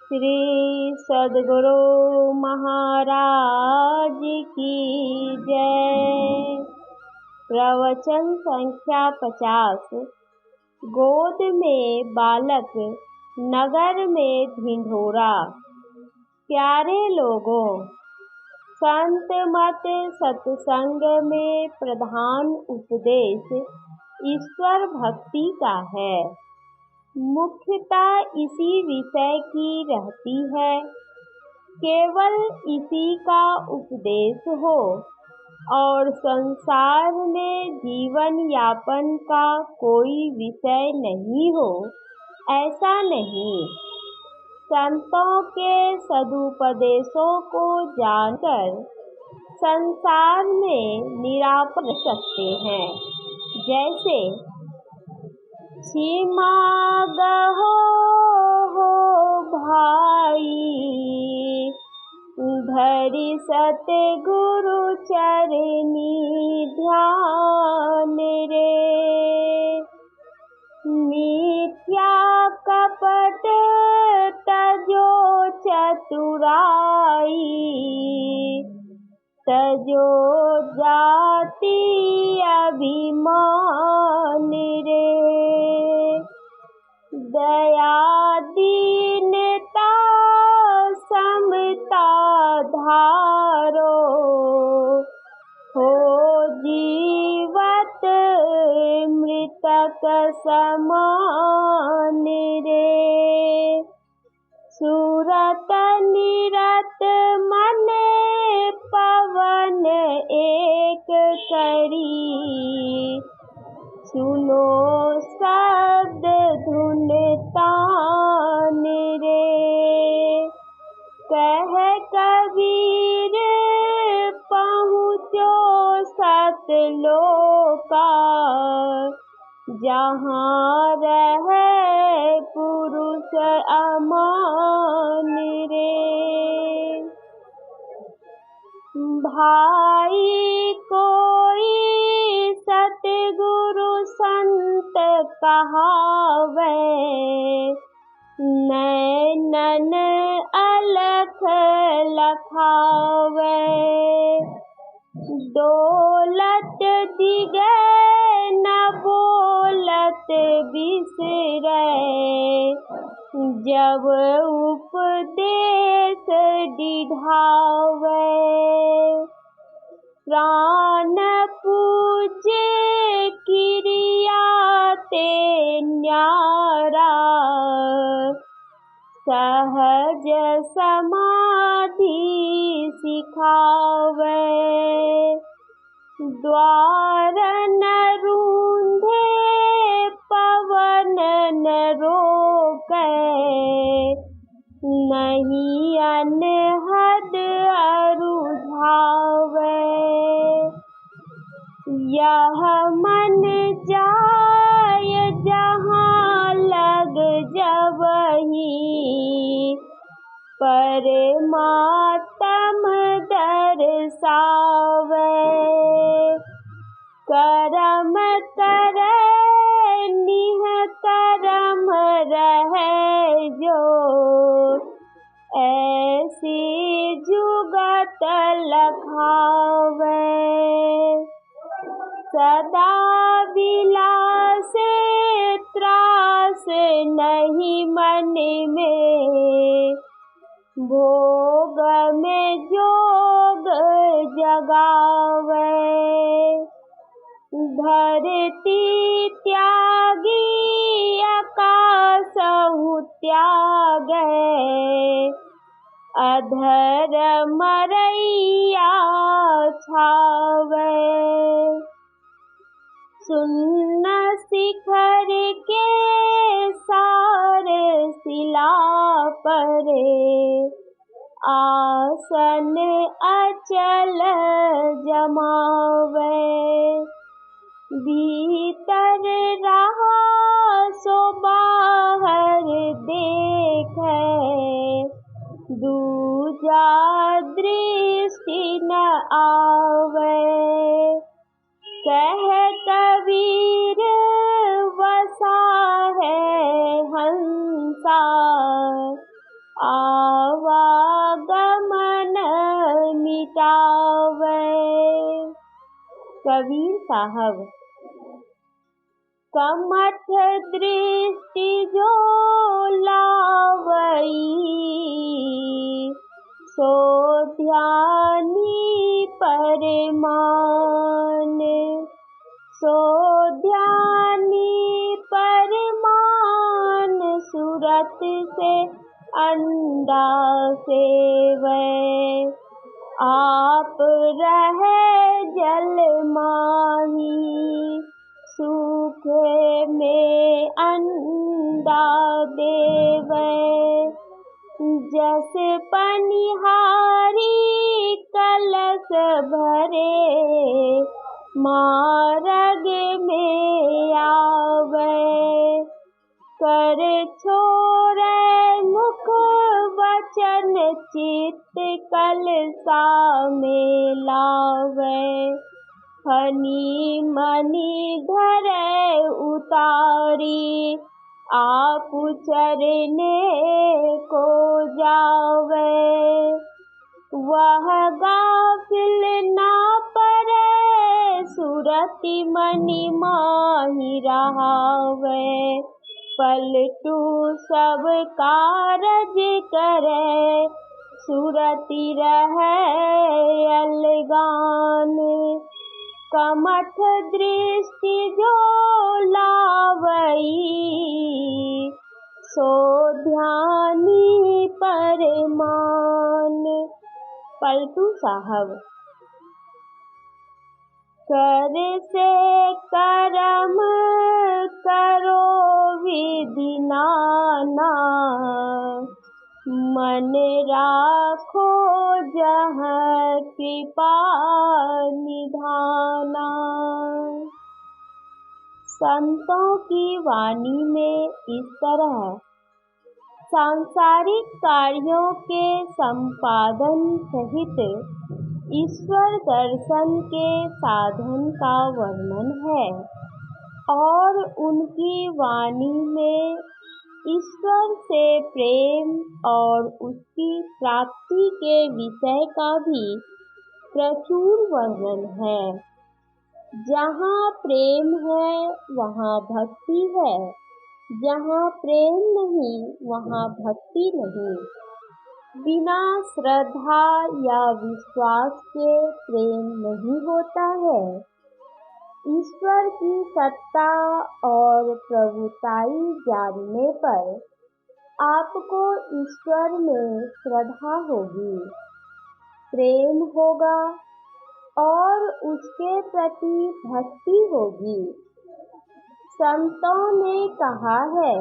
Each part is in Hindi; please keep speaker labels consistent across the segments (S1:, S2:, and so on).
S1: श्री सद्गुरु महाराज की जय। प्रवचन संख्या 50। गोद में बालक, नगर में ढिंढोरा। प्यारे लोगों, संत मत सत्संग में प्रधान उपदेश ईश्वर भक्ति का है। मुख्यतः इसी विषय की रहती है। केवल इसी का उपदेश हो और संसार में जीवन यापन का कोई विषय नहीं हो, ऐसा नहीं। संतों के सदुपदेशों को जानकर संसार में निरापद सकते हैं। जैसे सीमा गहो हो भाई, धरि सतगुरु चरनी ध्यान रे। मिथ्या कपट तजो चतुराई, तजो जाति अभिमान रे। दया दीनता समता धारो, हो जीवत मृतक समान रे। सूरत निरत मन पवन एक करी, सुनो शब्द धुन तान रे। कह कबीर पहुँचो सतलोका, जहाँ रहे पुरुष अमान रे। भाई कोई सतगुरु संत कहावे, नैनन अलख लखावे। दौलत दिगे न बोलत बिसरे, जब उपदेश डिढ़ावे। प्राण पूज्य क्रिया ते न्यारा, सहज समाधि सिखावे। द्वार न रूंधे पवन न रोके, नहीं अनहद अरुझावे। यह मन जाय जहाँ लग जबहि, परमात्म दर्शावे। करम करे निह करम रहे जो, ऐसी जुगत लखावे। सदा विलास त्रास नहीं मन में, भोग में जोग जगावे। धरती त्यागी आकाशहु त्यागे, अधर मरैया छावे। सुन्न शिखर के सार शिला परे, आसन अचल जमावे। भीतर रहा सो बाहर देखे, दूजा दृष्टि न आवे। कह कबीर वसा है हंसा, कबीर साहब। कमठ दृष्टि जो लावई, सो ध्यानी परमान, सो ध्यानी परमान, सूरत से अंडा सेवै, आप रहे जल माही, सूखे में अंडा देवै, जस पनिहारी कलश भरे, मार्ग में आवे, कर छोड़े मुख वचन चित्त कलसा में लावे, हनी मनी धरे उतारी, आप चरने को जावे, वह गाफिल ना परे, सुरति मनि माहि रहावे, पलटू सब कारज करे, सुरति रहे अलगान, कमठ दृष्टि जो लावई, सो ध्यानी परमान। पलटू साहब। कर से करम करो विधि नाना, मन राखो जहाँ कृपा निधाना। संतों की वाणी में इस तरह सांसारिक कार्यों के संपादन सहित ईश्वर दर्शन के साधन का वर्णन है और उनकी वाणी में ईश्वर से प्रेम और उसकी प्राप्ति के विषय का भी प्रचुर वर्णन है। जहाँ प्रेम है वहाँ भक्ति है, जहाँ प्रेम नहीं वहाँ भक्ति नहीं। बिना श्रद्धा या विश्वास के प्रेम नहीं होता है। ईश्वर की सत्ता और प्रभुताई जानने पर आपको ईश्वर में श्रद्धा होगी, प्रेम होगा और उसके प्रति भक्ति होगी। संतों ने कहा है,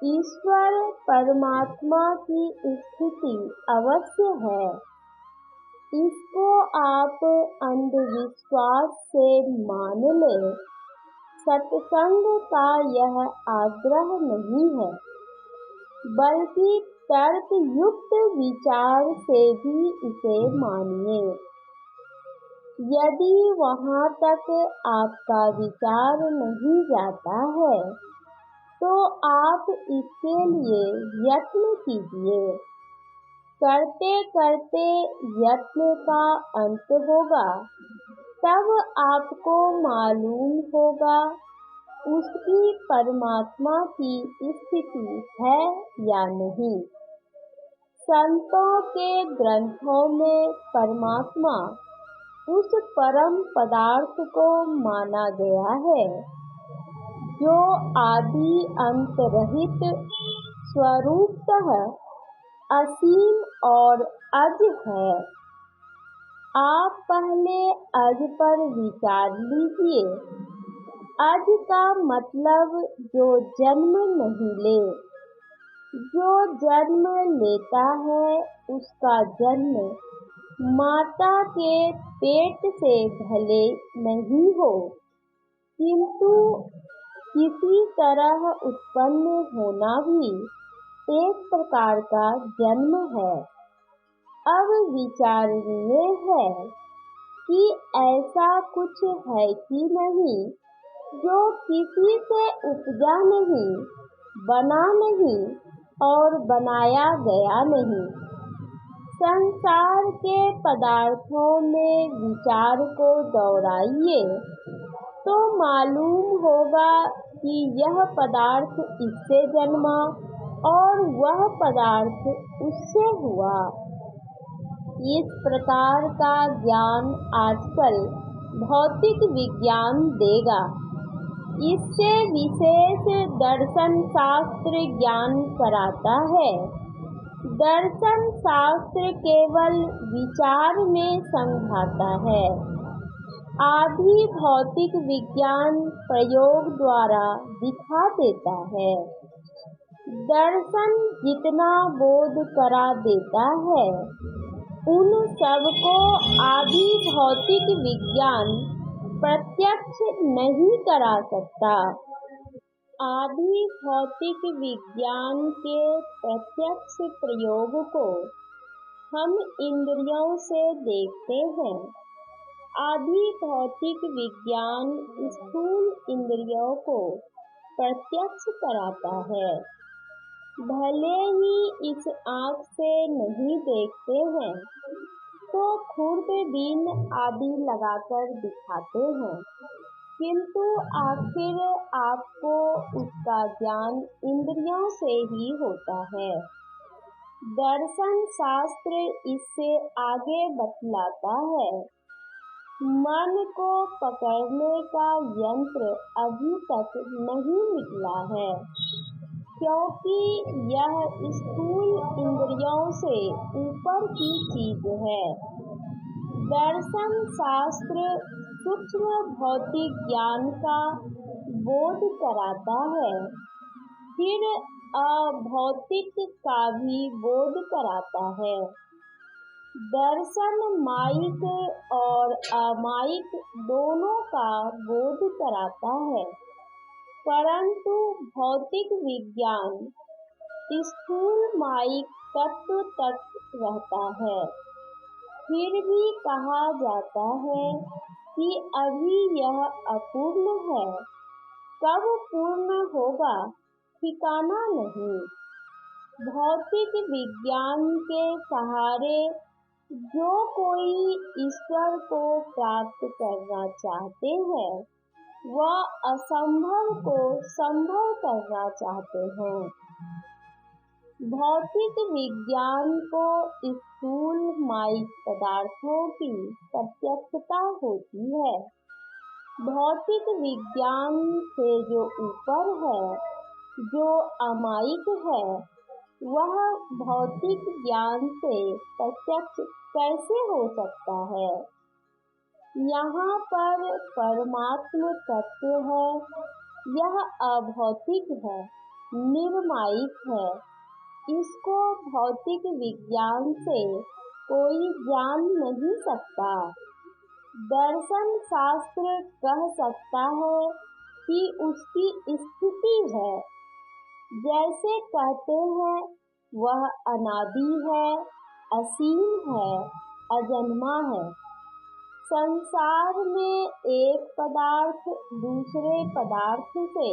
S1: ईश्वर परमात्मा की स्थिति अवश्य है। इसको आप अंधविश्वास से मान लें। सत्संग का यह आग्रह नहीं है, बल्कि तर्क युक्त विचार से भी इसे मानिए। यदि वहाँ तक आपका विचार नहीं जाता है, तो आप इसके लिए यत्न कीजिए। करते करते यत्न का अंत होगा, तब आपको मालूम होगा उसकी परमात्मा की स्थिति है या नहीं। संतों के ग्रंथों में परमात्मा उस परम पदार्थ को माना गया है जो आदि अंत रहित स्वरूपतः असीम और अज है। आप पहले अज पर विचार लीजिए। अज का मतलब जो जन्म नहीं ले। जो जन्म लेता है उसका जन्म माता के पेट से भले नहीं हो, किंतु किसी तरह उत्पन्न होना भी एक प्रकार का जन्म है। अब विचारणीय है कि ऐसा कुछ है कि नहीं जो किसी से उपजा नहीं, बना नहीं और बनाया गया नहीं। संसार के पदार्थों में विचार को दोहराइए तो मालूम होगा कि यह पदार्थ इससे जन्मा और वह पदार्थ उससे हुआ। इस प्रकार का ज्ञान आजकल भौतिक विज्ञान देगा। इससे विशेष दर्शन शास्त्र ज्ञान कराता है। दर्शन शास्त्र केवल विचार में समझाता है। आदि भौतिक विज्ञान प्रयोग द्वारा दिखा देता है। दर्शन जितना बोध करा देता है उन सबको आदि भौतिक विज्ञान प्रत्यक्ष नहीं करा सकता। आदि भौतिक विज्ञान के प्रत्यक्ष प्रयोग को हम इंद्रियों से देखते हैं। आदि भौतिक विज्ञान स्थूल इंद्रियों को प्रत्यक्ष कराता है। भले ही इस आँख से नहीं देखते हैं तो खुर्दबीन आदि लगाकर दिखाते हैं, किंतु आखिर आपको उसका ज्ञान इंद्रियों से ही होता है। दर्शन शास्त्र इससे आगे बतलाता है। मन को पकड़ने का यंत्र अभी तक नहीं निकला है, क्योंकि यह स्थूल इंद्रियों से ऊपर की चीज है। दर्शन शास्त्र सूक्ष्म भौतिक ज्ञान का बोध कराता है, फिर अभौतिक का भी बोध कराता है। दर्शन माइक और अमाइक दोनों का बोध कराता है, परंतु भौतिक विज्ञान स्थूल माइक तत्व तक रहता है। फिर भी कहा जाता है कि अभी यह अपूर्ण है, कब पूर्ण होगा ठिकाना नहीं। भौतिक विज्ञान के सहारे जो कोई ईश्वर को प्राप्त करना चाहते हैं वह असंभव को संभव करना चाहते हैं। भौतिक विज्ञान को स्थूल माइक पदार्थों की प्रत्यक्षता होती है। भौतिक विज्ञान से जो ऊपर है, जो अमाइक है, वह भौतिक ज्ञान से प्रत्यक्ष कैसे हो सकता है। यहाँ पर परमात्म तत्व है, यह अभौतिक है, निर्माइक है। इसको भौतिक विज्ञान से कोई जान नहीं सकता। दर्शन शास्त्र कह सकता है कि उसकी स्थिति है। जैसे कहते हैं वह अनादि है, असीम है, अजन्मा है। संसार में एक पदार्थ दूसरे पदार्थ से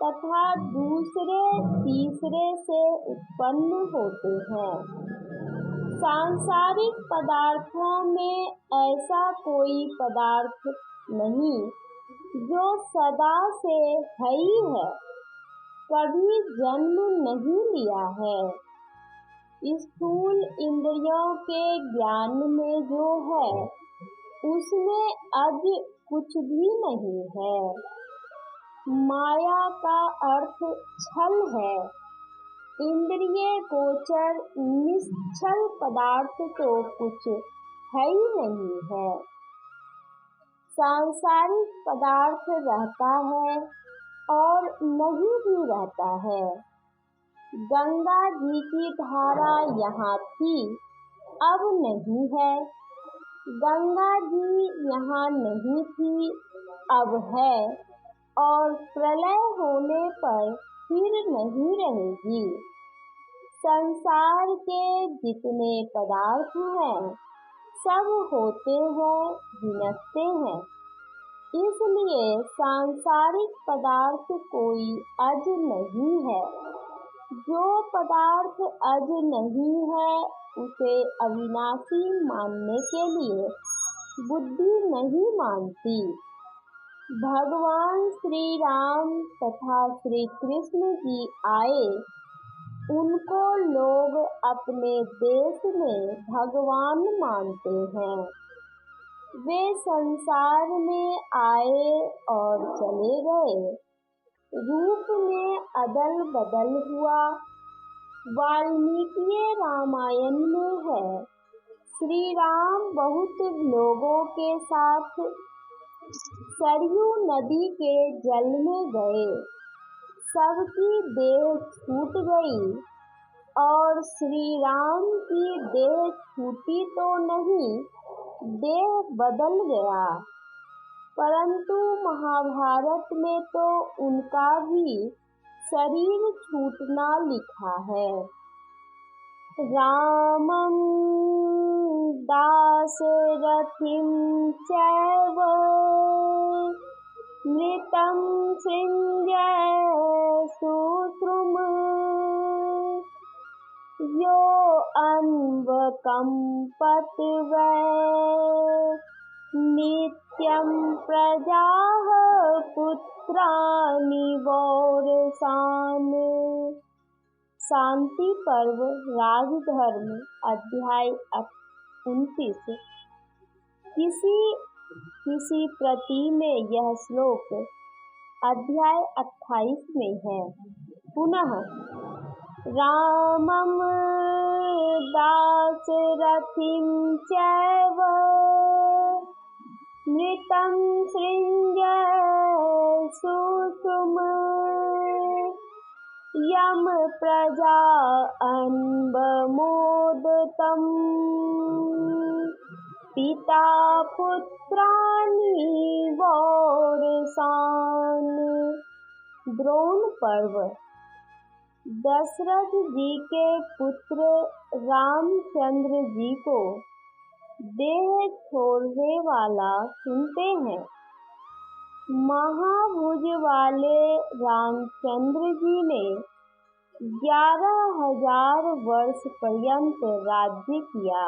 S1: तथा दूसरे तीसरे से उत्पन्न होते हैं। सांसारिक पदार्थों में ऐसा कोई पदार्थ नहीं जो सदा से है ही है, कभी जन्म नहीं लिया है। स्थूल इंद्रियों के ज्ञान में जो है उसमें आज कुछ भी नहीं है। माया का अर्थ छल है। इंद्रिय गोचर निश्चल पदार्थ तो कुछ है ही नहीं है। सांसारिक पदार्थ रहता है और नहीं भी रहता है। गंगा जी की धारा यहाँ थी, अब नहीं है। गंगा जी यहाँ नहीं थी, अब है, और प्रलय होने पर फिर नहीं रहेगी। संसार के जितने पदार्थ हैं सब होते हैं, विनष्टे हैं। इसलिए सांसारिक पदार्थ कोई अज नहीं है। जो पदार्थ अज नहीं है उसे अविनाशी मानने के लिए बुद्धि नहीं मानती। भगवान श्री राम तथा श्री कृष्ण जी आए, उनको लोग अपने देश में भगवान मानते हैं। वे संसार में आए और चले गए, रूप में अदल बदल हुआ। वाल्मीकि रामायण में है, श्री राम बहुत लोगों के साथ सरयू नदी के जल में गए, सबकी देह छूट गई और श्री राम की देह छूटी तो नहीं, देह बदल गया। परंतु महाभारत में तो उनका भी शरीर छूटना लिखा है। रामं दाशरथिं चैव मृतं सृञ्जय सूत्रम् यो अन्वकम्पत वै नित्यं प्रजाः पुत्राणि वौरसान्। शांति पर्व राजधर्म अध्याय 29। किसी प्रति में यह श्लोक अध्याय 28 में है। पुनः रामं दाशरथिं चैव मृतं सृञ्जय सूत्रम् यम प्रजा अन्वमोदतम् पिता पुत्राणि वौरसान्। द्रोण पर्व। दशरथ जी के पुत्र रामचंद्र जी को देह छोड़ने वाला सुनते हैं। महाभुज वाले रामचंद्र जी ने 11,000 वर्ष पर्यंत राज्य किया।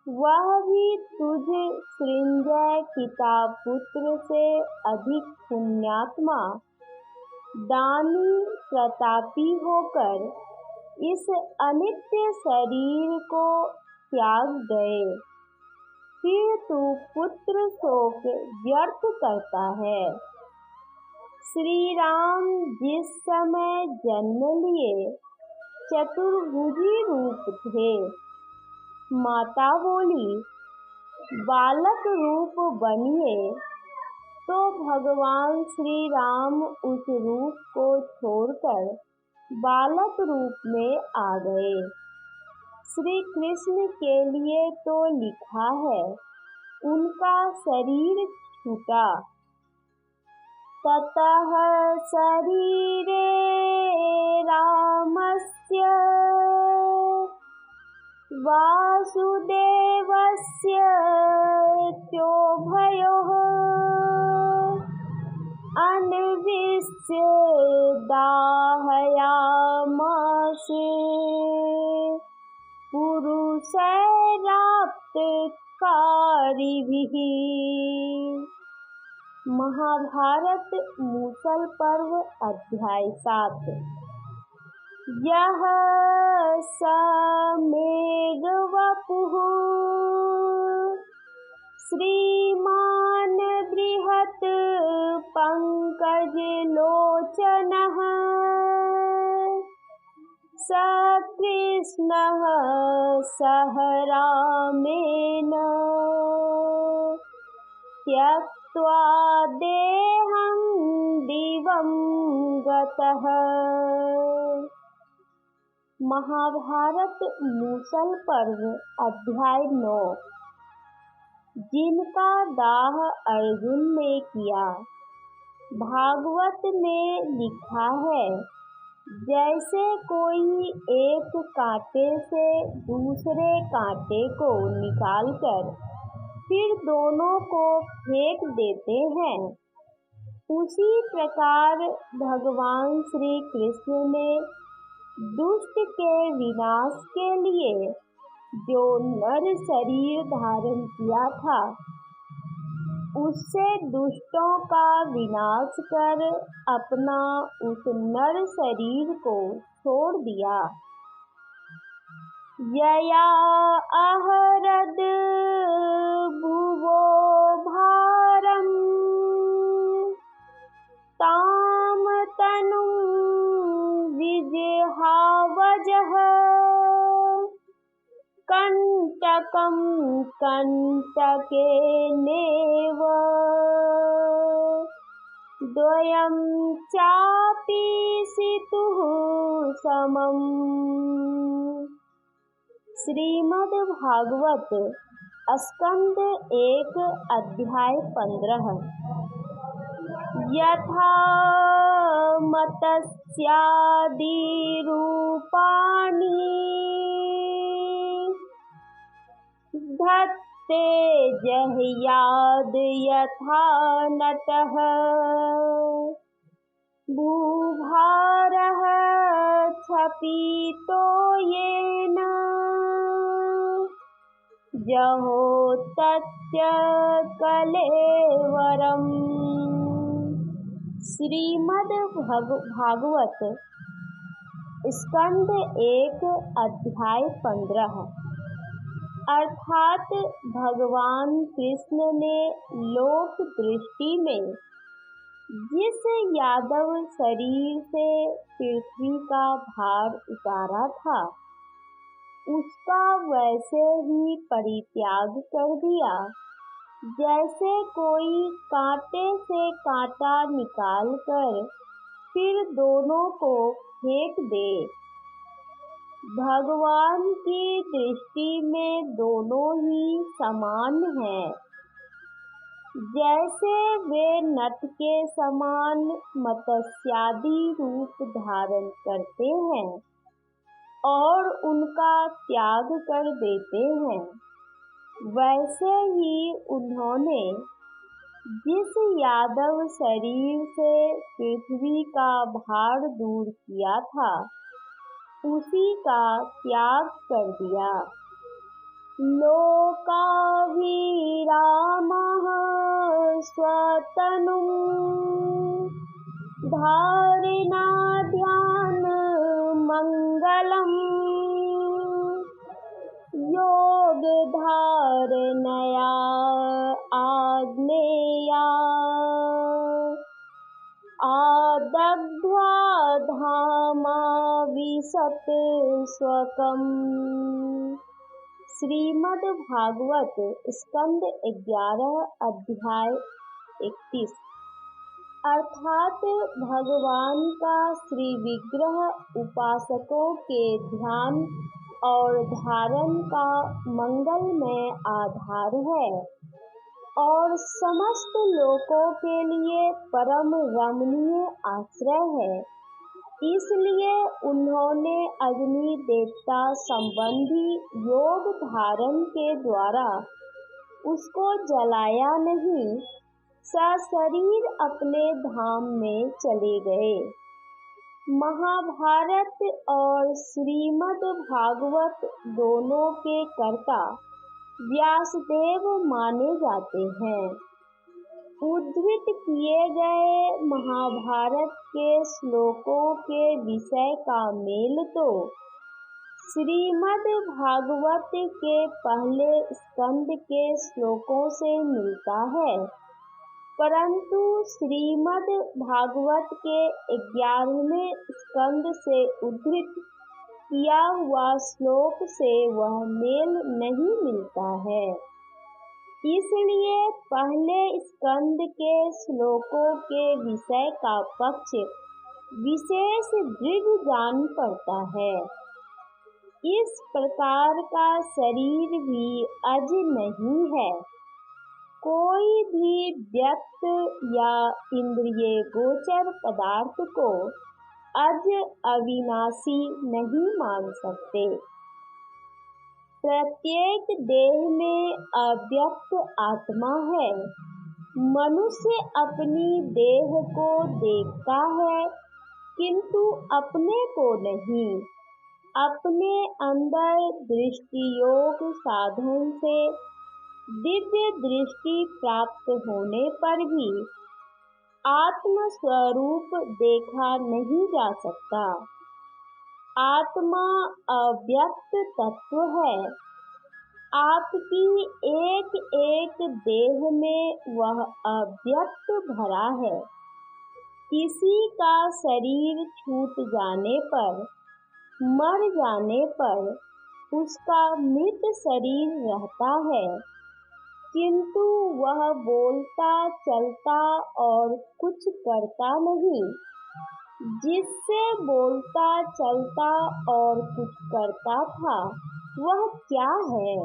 S1: वह भी तुझ सृंजय पिता पुत्र से अधिक पुण्यात्मा दानी प्रतापी होकर इस अनित्य शरीर को त्याग गए। फिर तू पुत्र शोक व्यर्थ करता है। श्री राम जिस समय जन्म लिए चतुर्भुजी रूप थे। माता बोली, बालक रूप बनिए, तो भगवान श्री राम उस रूप को छोड़कर बालक रूप में आ गए। श्री कृष्ण के लिए तो लिखा है, उनका शरीर छूटा। ततः शरीरे रामस्य वासुदेवस्य चोभयोः अन्विष्य दाहयामास पुरुषैराप्तकारिभिः। महाभारत मूसल पर्व अध्याय 7। यह समेघवपुः श्रीमान् बृहत् पंकजलोचनः स कृष्णः सह रामेण त्यक्त्वा देहं दिवं गतः। महाभारत मूसल पर्व अध्याय 9। जिनका दाह अर्जुन ने किया। भागवत में लिखा है, जैसे कोई एक कांटे से दूसरे कांटे को निकालकर फिर दोनों को फेंक देते हैं, उसी प्रकार भगवान श्री कृष्ण ने दुष्ट के विनाश के लिए जो नर शरीर धारण किया था, उससे दुष्टों का विनाश कर अपना उस नर शरीर को छोड़ दिया। यया अहरद भुवो भारम ताम तनुं विजहावजः कंटकं कंटकेनेव द्वयं चापि सितुः समम्। श्रीमद् भागवत स्कंद 1 अध्याय 15। यथा मत्स्यादि रूपाणि धत्ते जह्याद् यथा नटः भूभारः क्षपितो येन जहोत्तच्च कलेवरम्। श्रीमद् भागवत स्कंद 1 अध्याय 15। अर्थात भगवान कृष्ण ने लोक दृष्टि में जिस यादव शरीर से पृथ्वी का भार उतारा था, उसका वैसे ही परित्याग कर दिया, जैसे कोई कांटे से कांटा निकालकर फिर दोनों को फेंक दे। भगवान की दृष्टि में दोनों ही समान हैं। जैसे वे नट के समान मत्स्यादि रूप धारण करते हैं और उनका त्याग कर देते हैं, वैसे ही उन्होंने जिस यादव शरीर से पृथ्वी का भार दूर किया था, उसी का त्याग कर दिया। लोकाभिरामः स्वतनुं धारिणा ध्यान मंगलम् योग धारणया आग्नेया आदग्ध्वा धामा विशत स्वकम्। श्रीमद् भागवत स्कंद 11 अध्याय 31। अर्थात भगवान का श्री विग्रह उपासकों के ध्यान और धारण का मंगलमय आधार है और समस्त लोकों के लिए परम रमणीय आश्रय है। इसलिए उन्होंने अग्नि देवता संबंधी योग धारण के द्वारा उसको जलाया नहीं, सशरीर अपने धाम में चले गए। महाभारत और श्रीमद् भागवत दोनों के कर्ता व्यासदेव माने जाते हैं। उद्धृत किए गए महाभारत के श्लोकों के विषय का मेल तो श्रीमद् भागवत के पहले स्कंद के श्लोकों से मिलता है, परंतु श्रीमद् भागवत के 11वें स्कंद से उद्धृत किया हुआ श्लोक से वह मेल नहीं मिलता है। इसलिए पहले स्कंद के श्लोकों के विषय का पक्ष विशेष दृढ़ जान पड़ता है। इस प्रकार का शरीर भी अज नहीं है। कोई भी व्यक्त या इंद्रिय गोचर पदार्थ को अज अविनाशी नहीं मान सकते। प्रत्येक देह में अव्यक्त आत्मा है। मनुष्य अपनी देह को देखता है किंतु अपने को नहीं। अपने अंदर दृष्टि योग साधन से दिव्य दृष्टि प्राप्त होने पर भी आत्म स्वरूप देखा नहीं जा सकता। आत्मा अव्यक्त तत्व है। आपकी एक एक देह में वह अव्यक्त भरा है। किसी का शरीर छूट जाने पर, मर जाने पर उसका मृत शरीर रहता है, किंतु वह बोलता चलता और कुछ करता नहीं। जिससे बोलता चलता और कुछ करता था वह क्या है?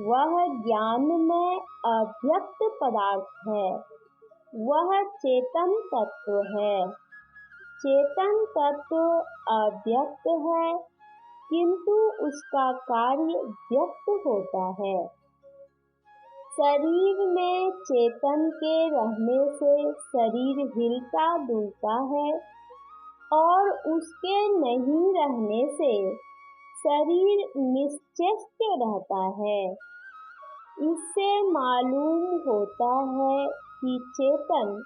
S1: वह ज्ञानमय अव्यक्त पदार्थ है। वह चेतन तत्व है। चेतन तत्व अव्यक्त है, किंतु उसका कार्य व्यक्त होता है। शरीर में चेतन के रहने से शरीर हिलता डुलता है और उसके नहीं रहने से शरीर निश्चेष्ट रहता है। इससे मालूम होता है कि चेतन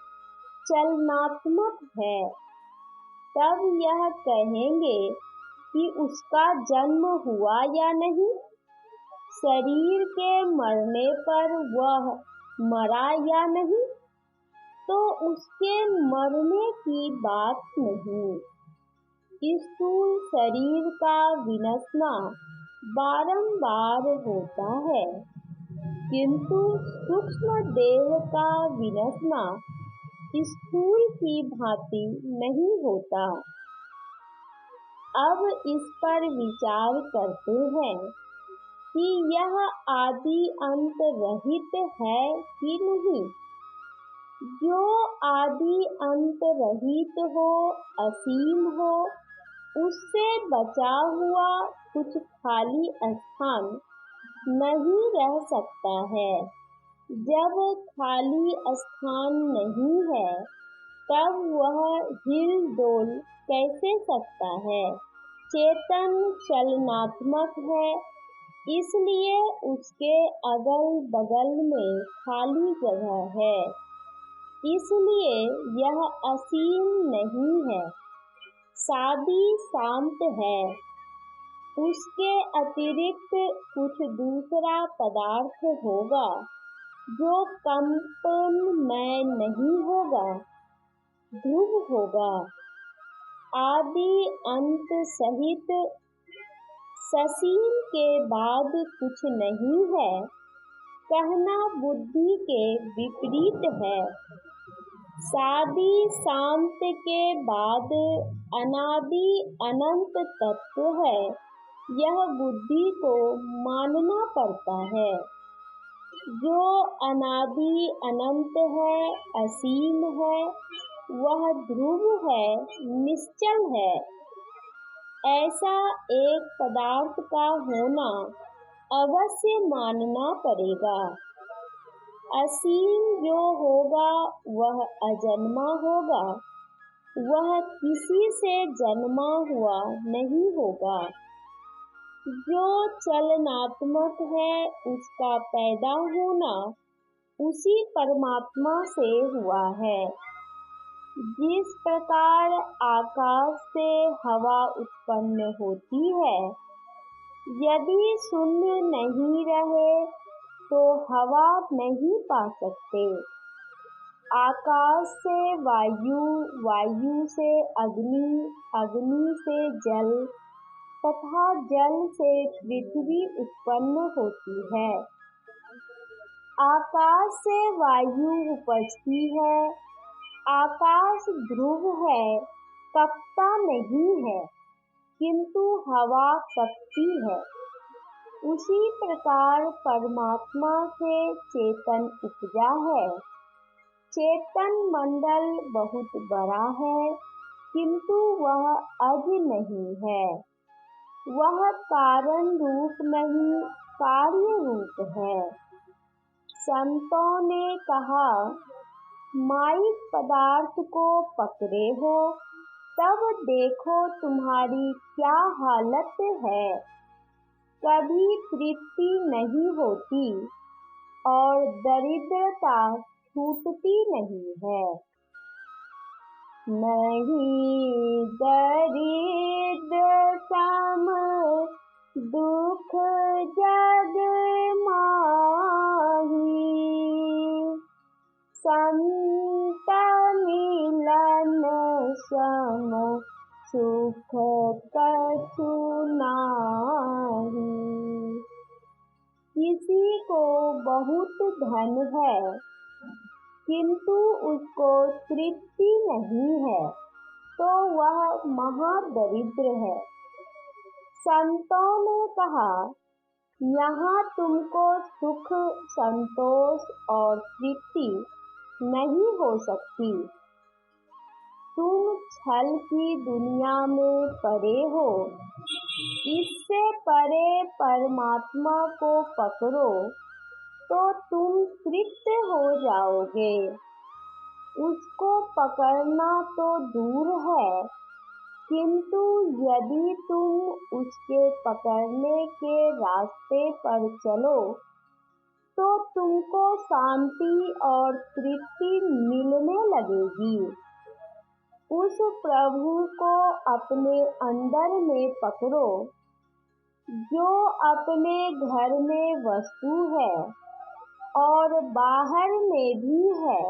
S1: चलनात्मक है। तब यह कहेंगे कि उसका जन्म हुआ या नहीं। शरीर के मरने पर वह मरा या नहीं, तो उसके मरने की बात नहीं। स्थूल शरीर का विनशना बारंबार होता है, किंतु सूक्ष्म देह का विनशना स्थूल की भांति नहीं होता। अब इस पर विचार करते हैं कि यह आदि अंत रहित है कि नहीं। जो आदि अंत रहित हो, असीम हो, उससे बचा हुआ कुछ खाली स्थान नहीं रह सकता है। जब खाली स्थान नहीं है, तब वह हिल डोल कैसे सकता है? चेतन चलनात्मक है, इसलिए उसके अगल बगल में खाली जगह है। इसलिए यह असीम नहीं है, सादी शांत है। उसके अतिरिक्त कुछ दूसरा पदार्थ होगा जो कंपनमय नहीं होगा, ध्रुव होगा। आदि अंत सहित ससीम के बाद कुछ नहीं है, कहना बुद्धि के विपरीत है। सादी शांत के बाद अनादि अनंत तत्व है, यह बुद्धि को मानना पड़ता है। जो अनादि अनंत है, असीम है, वह ध्रुव है, निश्चल है। ऐसा एक पदार्थ का होना अवश्य मानना पड़ेगा। असीम जो होगा वह अजन्मा होगा, वह किसी से जन्मा हुआ नहीं होगा। जो चलनात्मक है उसका पैदा होना उसी परमात्मा से हुआ है। जिस प्रकार आकाश से हवा उत्पन्न होती है, यदि शून्य नहीं रहे तो हवा नहीं पा सकते। आकाश से वायु, वायु से अग्नि, अग्नि से जल तथा जल से पृथ्वी उत्पन्न होती है। आकाश से वायु उपजती है। आकाश ध्रुव है, कपता नहीं है, किंतु हवा कपती है। उसी प्रकार परमात्मा से चेतन उपजा है। चेतन मंडल बहुत बड़ा है, किंतु वह अज नहीं है। वह कारण रूप नहीं, कार्य रूप है। संतों ने कहा, माइक पदार्थ को पकड़े हो तब देखो तुम्हारी क्या हालत है। कभी तृप्ति नहीं होती और दरिद्रता छूटती नहीं है। नहीं दरिद्र सम दुख जग माही, संत मिलन सम सुख कछु नाहि। किसी को बहुत धन है किंतु उसको तृप्ति नहीं है तो वह महादरिद्र है। संतों ने कहा, यहाँ तुमको सुख, संतोष और तृप्ति नहीं हो सकती। तुम छल की दुनिया में पड़े हो। इससे परे परमात्मा को पकड़ो तो तुम तृप्त हो जाओगे। उसको पकड़ना तो दूर है, किंतु यदि तुम उसके पकड़ने के रास्ते पर चलो तो तुमको शांति और तृप्ति मिलने लगेगी। उस प्रभु को अपने अंदर में पकड़ो जो अपने घर में वस्तु है और बाहर में भी है,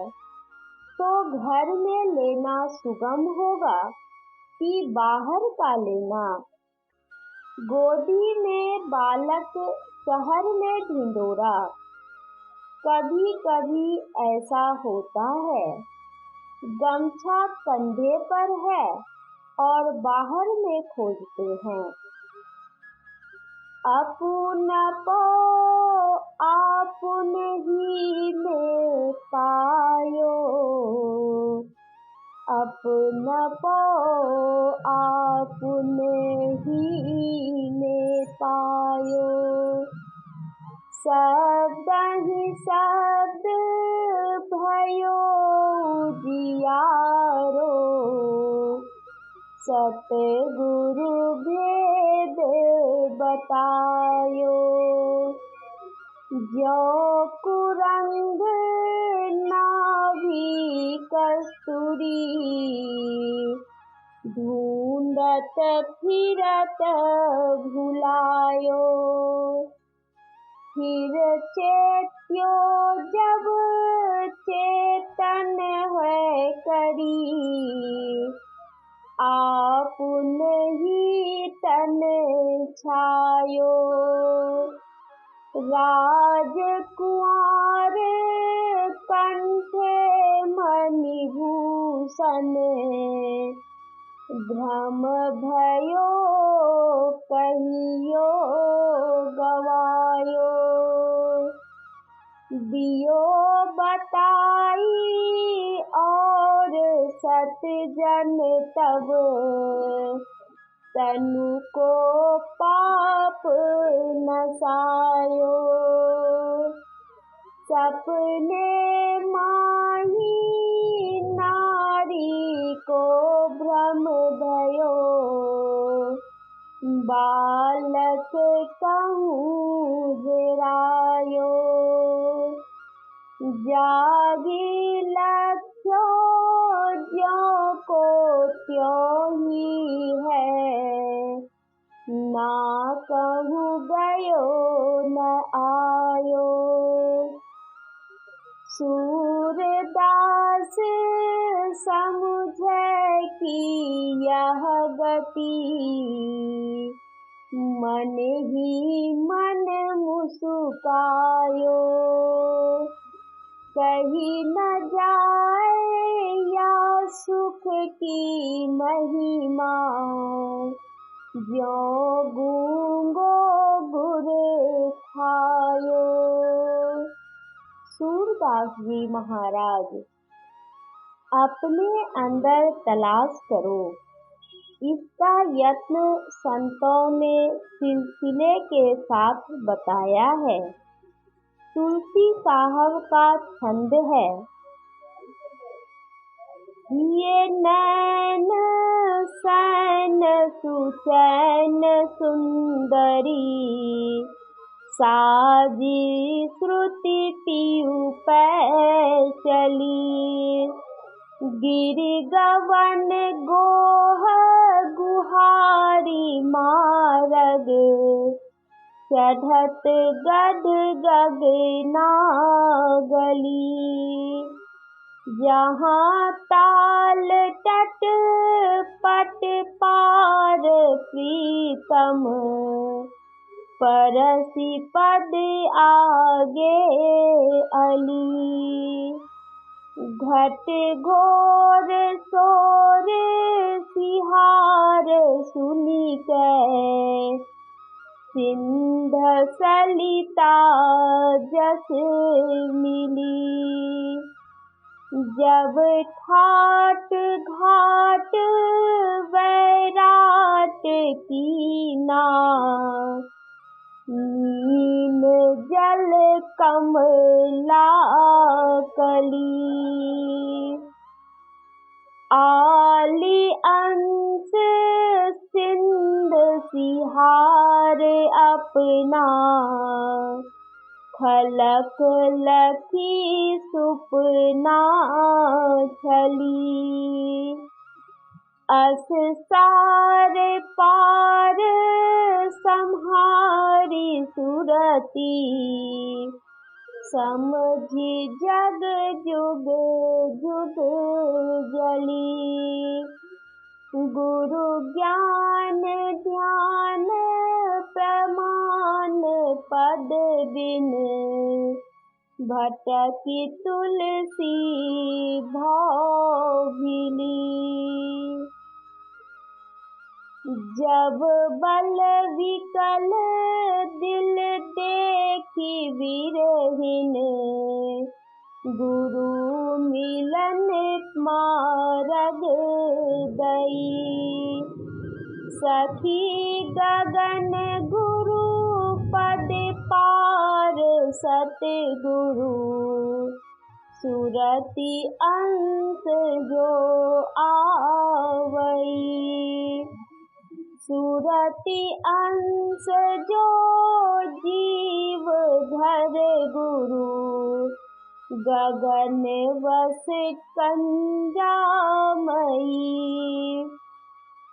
S1: तो घर में लेना सुगम होगा कि बाहर का लेना। गोदी में बालक, शहर में ढिंढोरा। कभी कभी ऐसा होता है, गमछा कंधे पर है और बाहर में खोजते हैं। अपुन पो आपुन ही में पायो, अपन पो आपुन ही में पायो। शब्द ही शब्द भयो जियारो, सतगुरु भेद बतायो। जो कुरंग नाभि कस्तूरी, ढूंढत फिरत भुलायो। फिर चेत्यो जब चेतन है करी, आपुन ही तन छायो। राजकुमार कंठे मणिभूषण, भ्रम भयो कहियो गवायो। दियो बताई और सत जन तब, तनु को पाप नसायो। सपने माही नारी को भ्रम भयो, बालक कहूँ हेरायो। जागी लक्ष्यो ज्यों को त्यों ही है, ना कहूँ गयो न आयो। सूरदास समझे कि यह गति, मन ही मन मुस्कायो। कही न जाए या सुख की महिमा, ज्यों गूंगो गुर खायो। सूरदास जी महाराज, अपने अंदर तलाश करो। इसका यत्न संतों ने सिलसिले के साथ बताया है। तुलसी साहब का छंद है, ये नैन सुचैन सुंदरी, साजी श्रुति पीयूपै चली। गिरि गवन गोह गुहारी मारग, चढ़त गद गगना गली। जहाँ ताल तट पट पार प्रीतम, परसी पद आगे अली। घट घोर सोर सिहार सुनिकै, सिंध सलिता जस मिली। जब ठाट घाट वैराट कीना, नील जल कमला कली। आली अंश सिंध सिहार अपना, खलक लखी सुपना छली। अस सार पार सम्हारी सुरती, समझी जग जुग जुग जली। गुरु ज्ञान ध्यान प्रमाण पद बिन, भटकी तुलसी भाव भिली। जब बल विकल दिल देखी विरहीन, गुरु मिलन मारग दई। सखी गगन गुरु पद पार सतगुरु, सुरति अंश जो आवई। सुरति अंश जो जीव घर गुरु, गगन वस कंजामई।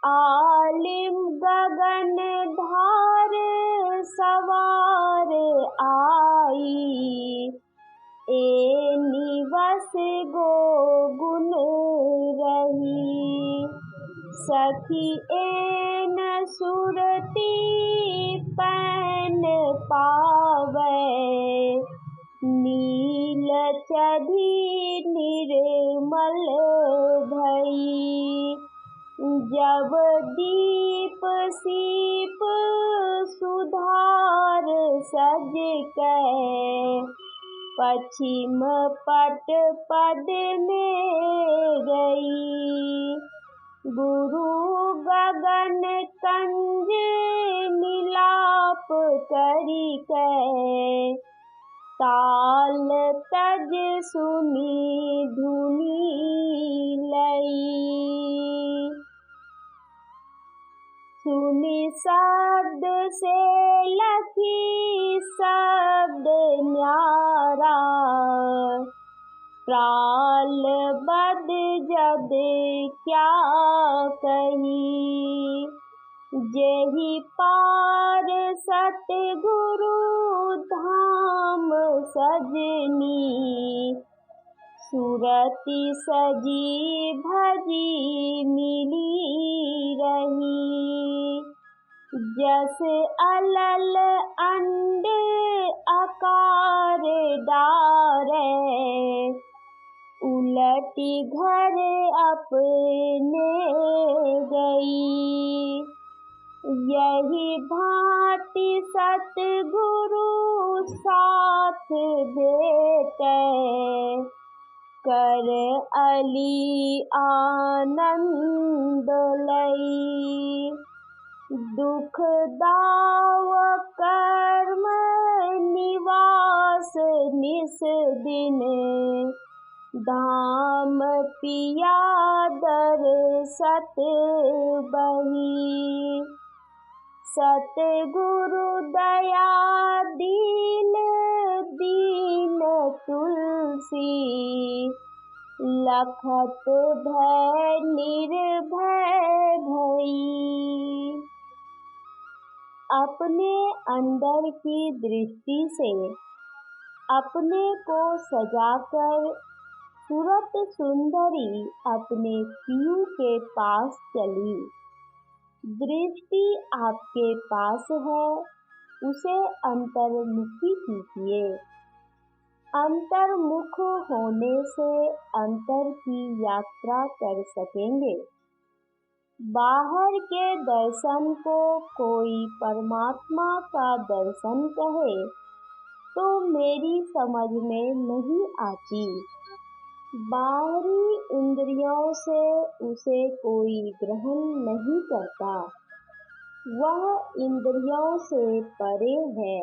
S1: आलिम गगन धार सवार आई, ए निवस गो गुण रही। सखी एन सुरती पैन पावै, नील चढ़ी निर्मल भई। जब दीप सीप सुधार सज कै, पश्चिम पट पद में गई। गुरु गगन कंज मिलाप करिकै, ताल तज सुनी धुनी लई। सुनी शब्द से लखी शब्द न्यारा, प्राल बद जद क्या कही। जेहि पार सतगुरु धाम सजनी, सुरति सजी भजी मिली रही। जस अलल अंड आकार डारे, उलटी घर अपने गई। यही भांति सतगुरु साथ देते, कर अली आनंद लई। दुख दाव कर्म निवास निस दिन, धाम पिया दर सत बही। सतगुरु दया दीन दीन तुलसी। लखत भय निर्भय भई। अपने अंदर की दृष्टि से अपने को सजाकर सूरत सुंदरी अपने पियू के पास चली। दृष्टि आपके पास है, उसे अंतर्मुखी कीजिए। अंतर्मुख होने से अंतर की यात्रा कर सकेंगे। बाहर के दर्शन को कोई परमात्मा का दर्शन कहे तो मेरी समझ में नहीं आती। बाहरी इंद्रियों से उसे कोई ग्रहण नहीं करता, वह इंद्रियों से परे है।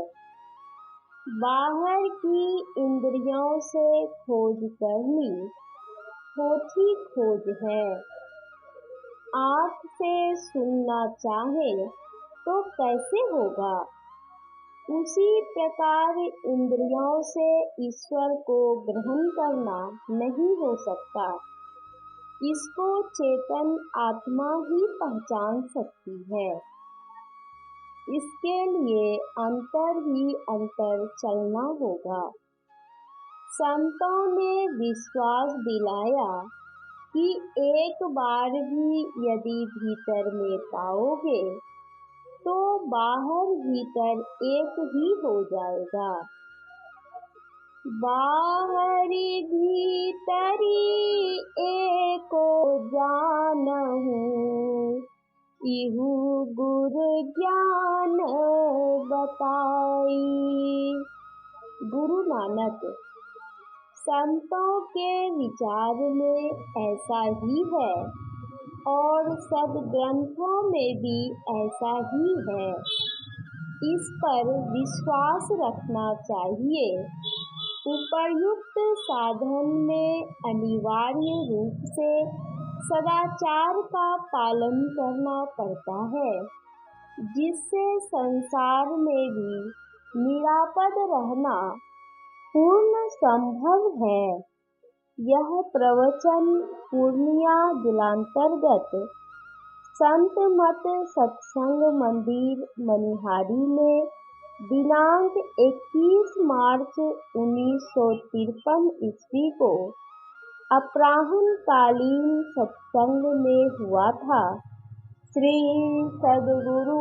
S1: बाहर की इंद्रियों से खोज करनी खोटी खोज है। आँख से सुनना चाहे तो कैसे होगा? उसी प्रकार इंद्रियों से ईश्वर को ग्रहण करना नहीं हो सकता। इसको चेतन आत्मा ही पहचान सकती है। इसके लिए अंतर ही अंतर चलना होगा। संतों ने विश्वास दिलाया कि एक बार भी यदि भीतर में पाओगे तो बाहर भीतर एक ही हो जाएगा। बाहरी भीतरी एको जानहु, इहु गुरु ज्ञान बताई। गुरु नानक, संतों के विचार में ऐसा ही है और सब ग्रंथों में भी ऐसा ही है। इस पर विश्वास रखना चाहिए। उपर्युक्त साधन में अनिवार्य रूप से सदाचार का पालन करना पड़ता है, जिससे संसार में भी निरापद रहना पूर्ण संभव है। यह प्रवचन पूर्णिया जिलांतर्गत संत मत सत्संग मंदिर मनिहारी में दिनांक 21 मार्च 1953 ईस्वी को अपराह्न कालीन सत्संग में हुआ था। श्री सद्गुरु